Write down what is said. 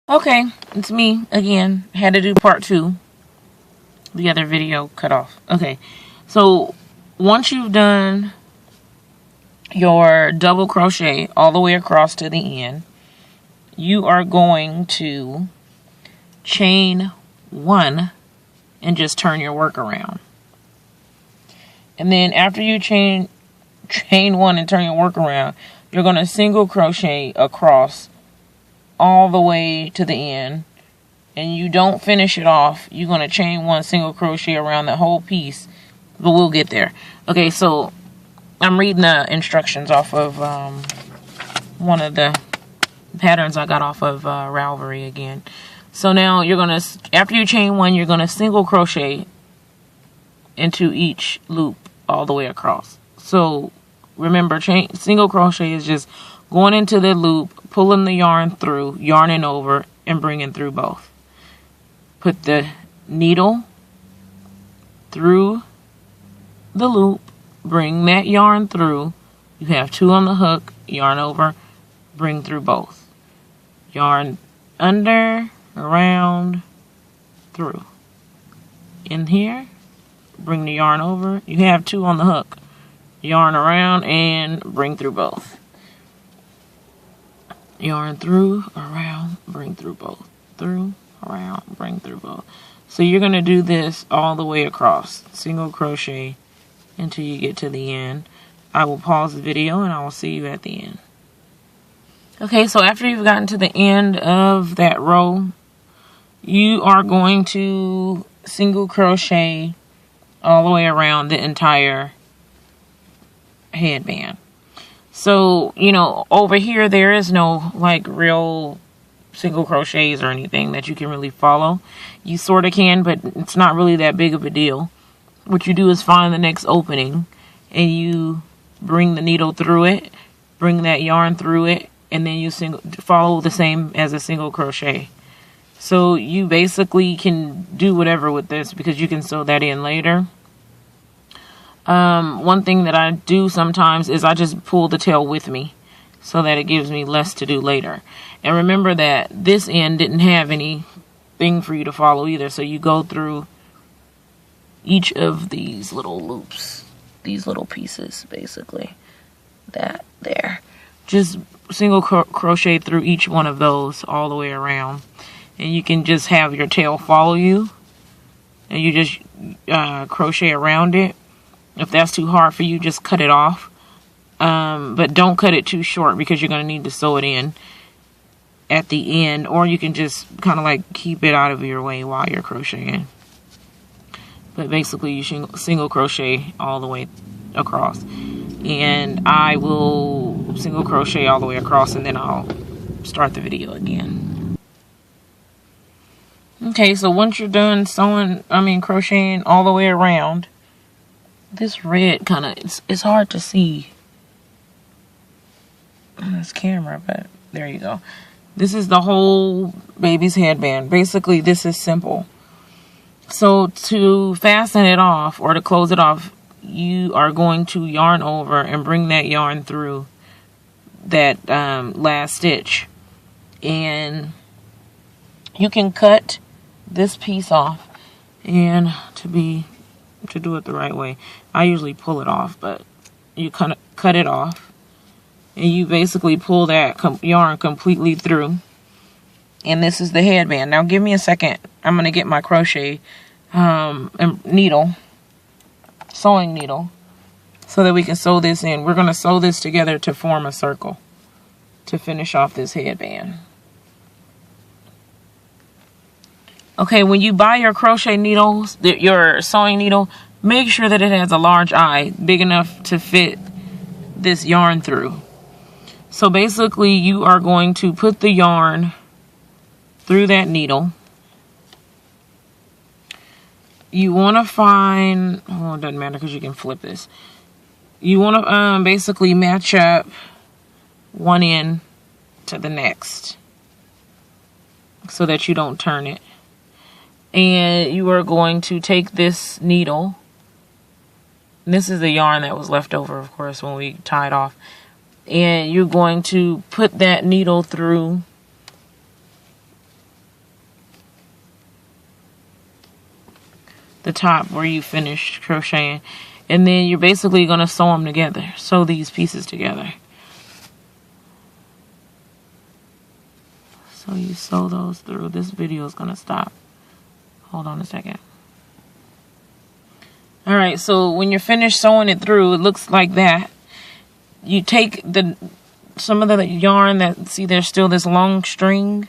Okay, it's me again. Had to do part 2. The other video cut off. Okay, so once you've done your double crochet all the way across to the end, you are going to chain 1 and just turn your work around. And then after you chain 1 and turn your work around, you're going to single crochet across all the way to the end, and you don't finish it off. You're going to chain 1 single crochet around the whole piece, but we'll get there. Okay, so I'm reading the instructions off of one of the patterns I got off of Ravelry again. So now you're going to, after you chain 1, you're going to single crochet into each loop all the way across. So remember, single crochet is just going into the loop, pulling the yarn through, yarning over, and bringing through both. Put the needle through the loop, bring that yarn through. You have 2 on the hook, yarn over, bring through both. Yarn under, around, through. In here, bring the yarn over. You have 2 on the hook. Yarn around and bring through both. Yarn through, around, bring through both. Through, around, bring through both. So you're going to do this all the way across. Single crochet until you get to the end. I will pause the video and I will see you at the end. Okay, so after you've gotten to the end of that row, you are going to single crochet all the way around the entire headband. So, you know, over here there is no like real single crochets or anything that you can really follow. You sort of can, but it's not really that big of a deal. What you do is find the next opening and you bring the needle through it, bring that yarn through it, and then you follow the same as a single crochet. So you basically can do whatever with this because you can sew that in later. One thing that I do sometimes is I just pull the tail with me so that it gives me less to do later. And remember that this end didn't have anything for you to follow either. So you go through each of these little loops, these little pieces, basically. That there. Just single crochet through each one of those all the way around. And you can just have your tail follow you. And you just crochet around it. If that's too hard for you, just cut it off. But don't cut it too short because you're going to need to sew it in at the end. Or you can just kind of like keep it out of your way while you're crocheting. But basically you single crochet all the way across. And I will single crochet all the way across and then I'll start the video again. Okay, so once you're done crocheting all the way around, this red kind of, it's hard to see on this camera, but there you go. This is the whole baby's headband. Basically, this is simple. So to fasten it off or to close it off, you are going to yarn over and bring that yarn through that last stitch. And you can cut this piece off, and to do it the right way, I usually pull it off, but you kind of cut it off and you basically pull that yarn completely through, and this is the headband. Now give me a second, I'm going to get my crochet sewing needle so that we can sew this in. We're going to sew this together to form a circle to finish off this headband. Okay, when you buy your crochet needles, your sewing needle, make sure that it has a large eye, big enough to fit this yarn through. So basically, you are going to put the yarn through that needle. You want to find, oh, it doesn't matter because you can flip this. You want to basically match up one end to the next so that you don't turn it. And you are going to take this needle. This is the yarn that was left over, of course, when we tied off. And you're going to put that needle through the top where you finished crocheting. And then you're basically going to sew them together. Sew these pieces together. So you sew those through. This video is going to stop. Hold on a second. Alright, so when you're finished sewing it through, it looks like that. You take some of the yarn that, see there's still this long string.